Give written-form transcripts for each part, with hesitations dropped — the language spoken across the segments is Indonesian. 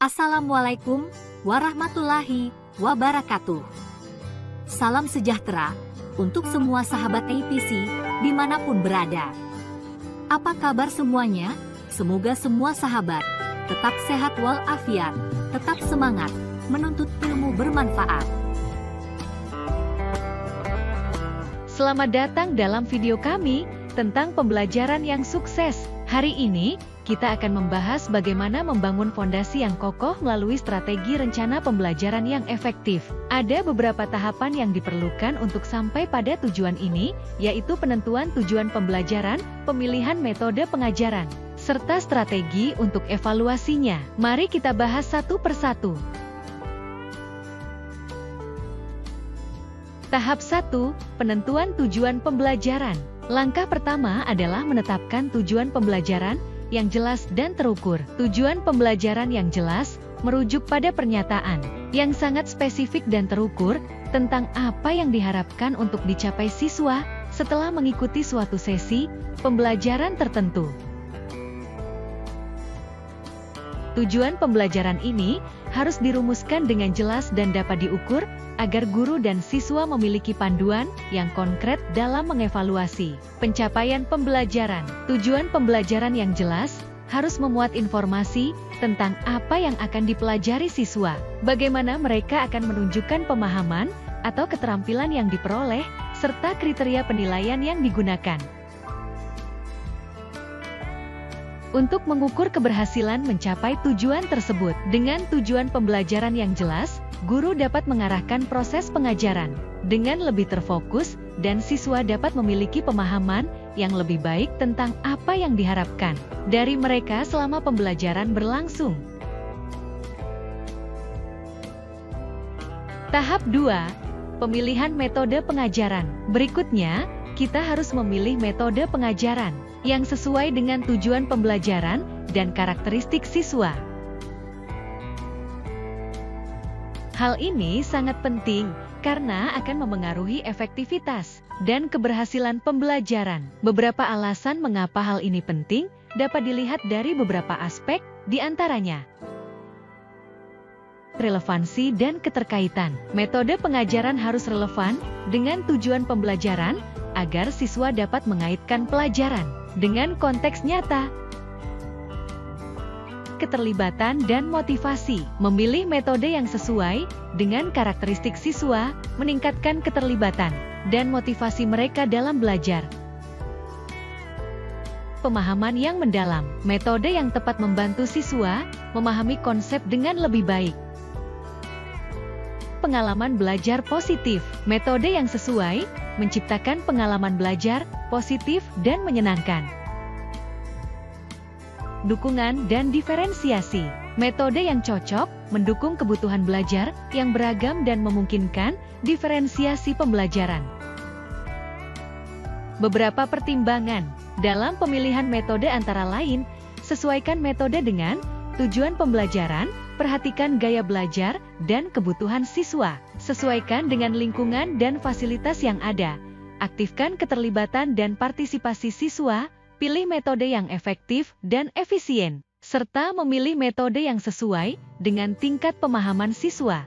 Assalamualaikum warahmatullahi wabarakatuh. Salam sejahtera untuk semua sahabat APC dimanapun berada. Apa kabar semuanya? Semoga semua sahabat tetap sehat walafiat, tetap semangat menuntut ilmu bermanfaat. Selamat datang dalam video kami tentang pembelajaran yang sukses. Hari ini, kita akan membahas bagaimana membangun fondasi yang kokoh melalui strategi rencana pembelajaran yang efektif. Ada beberapa tahapan yang diperlukan untuk sampai pada tujuan ini, yaitu penentuan tujuan pembelajaran, pemilihan metode pengajaran, serta strategi untuk evaluasinya. Mari kita bahas satu persatu. Tahap 1, penentuan tujuan pembelajaran. Langkah pertama adalah menetapkan tujuan pembelajaran yang jelas dan terukur. Tujuan pembelajaran yang jelas merujuk pada pernyataan yang sangat spesifik dan terukur tentang apa yang diharapkan untuk dicapai siswa setelah mengikuti suatu sesi pembelajaran tertentu. Tujuan pembelajaran ini harus dirumuskan dengan jelas dan dapat diukur agar guru dan siswa memiliki panduan yang konkret dalam mengevaluasi pencapaian pembelajaran. Tujuan pembelajaran yang jelas harus memuat informasi tentang apa yang akan dipelajari siswa, bagaimana mereka akan menunjukkan pemahaman atau keterampilan yang diperoleh, serta kriteria penilaian yang digunakan. Untuk mengukur keberhasilan mencapai tujuan tersebut, dengan tujuan pembelajaran yang jelas, guru dapat mengarahkan proses pengajaran dengan lebih terfokus dan siswa dapat memiliki pemahaman yang lebih baik tentang apa yang diharapkan dari mereka selama pembelajaran berlangsung. Tahap 2, pemilihan metode pengajaran. Berikutnya, kita harus memilih metode pengajaran yang sesuai dengan tujuan pembelajaran dan karakteristik siswa. Hal ini sangat penting karena akan memengaruhi efektivitas dan keberhasilan pembelajaran. Beberapa alasan mengapa hal ini penting dapat dilihat dari beberapa aspek, di antaranya relevansi dan keterkaitan. Metode pengajaran harus relevan dengan tujuan pembelajaran agar siswa dapat mengaitkan pelajaran dengan konteks nyata. Keterlibatan dan motivasi. Memilih metode yang sesuai dengan karakteristik siswa, meningkatkan keterlibatan dan motivasi mereka dalam belajar. Pemahaman yang mendalam. Metode yang tepat membantu siswa memahami konsep dengan lebih baik. Pengalaman belajar positif. Metode yang sesuai menciptakan pengalaman belajar positif dan menyenangkan. Dukungan dan diferensiasi. Metode yang cocok mendukung kebutuhan belajar yang beragam dan memungkinkan diferensiasi pembelajaran. Beberapa pertimbangan dalam pemilihan metode antara lain, sesuaikan metode dengan tujuan pembelajaran, perhatikan gaya belajar dan kebutuhan siswa, sesuaikan dengan lingkungan dan fasilitas yang ada, aktifkan keterlibatan dan partisipasi siswa, pilih metode yang efektif dan efisien, serta memilih metode yang sesuai dengan tingkat pemahaman siswa.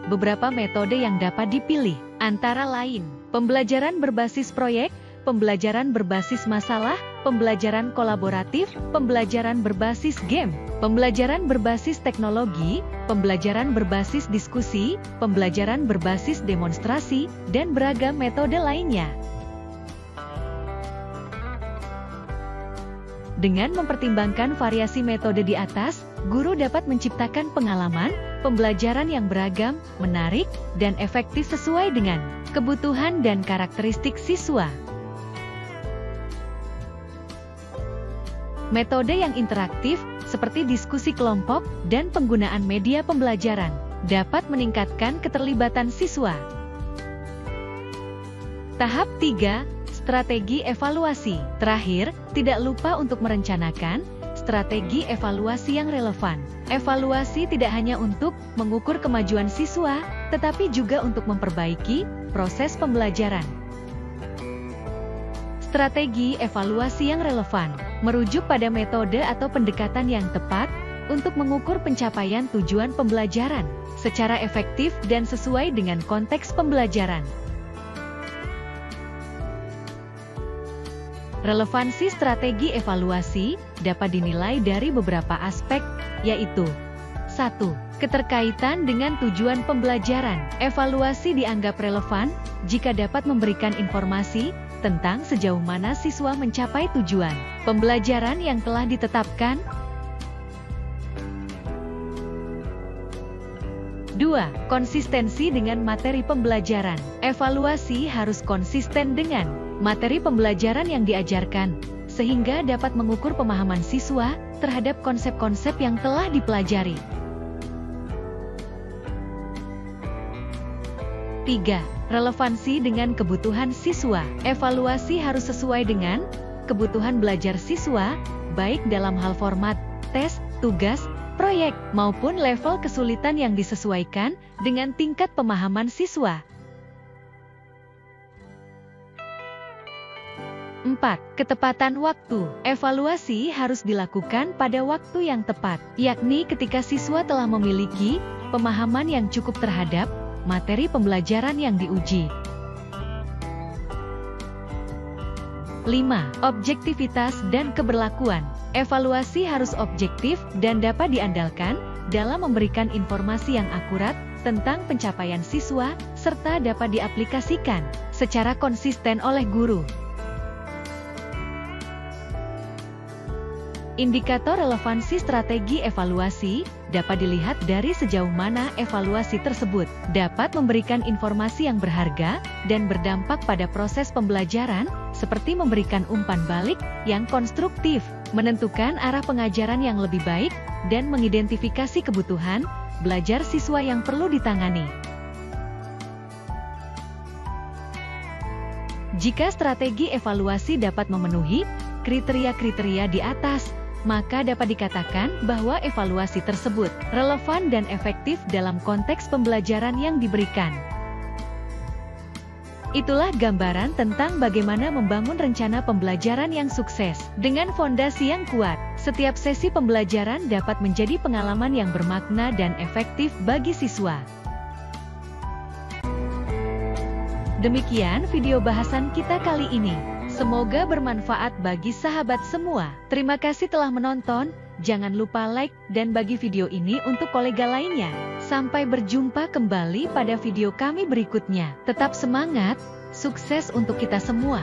Beberapa metode yang dapat dipilih, antara lain, pembelajaran berbasis proyek, pembelajaran berbasis masalah, pembelajaran kolaboratif, pembelajaran berbasis game, pembelajaran berbasis teknologi, pembelajaran berbasis diskusi, pembelajaran berbasis demonstrasi, dan beragam metode lainnya. Dengan mempertimbangkan variasi metode di atas, guru dapat menciptakan pengalaman pembelajaran yang beragam, menarik, dan efektif sesuai dengan kebutuhan dan karakteristik siswa. Metode yang interaktif, seperti diskusi kelompok dan penggunaan media pembelajaran, dapat meningkatkan keterlibatan siswa. Tahap 3, strategi evaluasi. Terakhir, tidak lupa untuk merencanakan strategi evaluasi yang relevan. Evaluasi tidak hanya untuk mengukur kemajuan siswa, tetapi juga untuk memperbaiki proses pembelajaran. Strategi evaluasi yang relevan. merujuk pada metode atau pendekatan yang tepat untuk mengukur pencapaian tujuan pembelajaran secara efektif dan sesuai dengan konteks pembelajaran. Relevansi strategi evaluasi dapat dinilai dari beberapa aspek, yaitu 1. Keterkaitan dengan tujuan pembelajaran. Evaluasi dianggap relevan jika dapat memberikan informasi tentang sejauh mana siswa mencapai tujuan pembelajaran yang telah ditetapkan. 2. Konsistensi dengan materi pembelajaran. Evaluasi harus konsisten dengan materi pembelajaran yang diajarkan, sehingga dapat mengukur pemahaman siswa terhadap konsep-konsep yang telah dipelajari. 3. Relevansi dengan kebutuhan siswa. Evaluasi harus sesuai dengan kebutuhan belajar siswa, baik dalam hal format, tes, tugas, proyek, maupun level kesulitan yang disesuaikan dengan tingkat pemahaman siswa. 4. Ketepatan waktu. Evaluasi harus dilakukan pada waktu yang tepat, yakni ketika siswa telah memiliki pemahaman yang cukup terhadap materi pembelajaran yang diuji. 5. Objektivitas dan keberlakuan. Evaluasi harus objektif dan dapat diandalkan dalam memberikan informasi yang akurat tentang pencapaian siswa, serta dapat diaplikasikan secara konsisten oleh guru. Indikator relevansi strategi evaluasi dapat dilihat dari sejauh mana evaluasi tersebut dapat memberikan informasi yang berharga dan berdampak pada proses pembelajaran, seperti memberikan umpan balik yang konstruktif, menentukan arah pengajaran yang lebih baik, dan mengidentifikasi kebutuhan belajar siswa yang perlu ditangani. Jika strategi evaluasi dapat memenuhi kriteria-kriteria di atas, maka dapat dikatakan bahwa evaluasi tersebut relevan dan efektif dalam konteks pembelajaran yang diberikan. Itulah gambaran tentang bagaimana membangun rencana pembelajaran yang sukses. Dengan fondasi yang kuat, setiap sesi pembelajaran dapat menjadi pengalaman yang bermakna dan efektif bagi siswa. Demikian video bahasan kita kali ini. Semoga bermanfaat bagi sahabat semua. Terima kasih telah menonton. Jangan lupa like dan bagi video ini untuk kolega lainnya. Sampai berjumpa kembali pada video kami berikutnya. Tetap semangat, sukses untuk kita semua.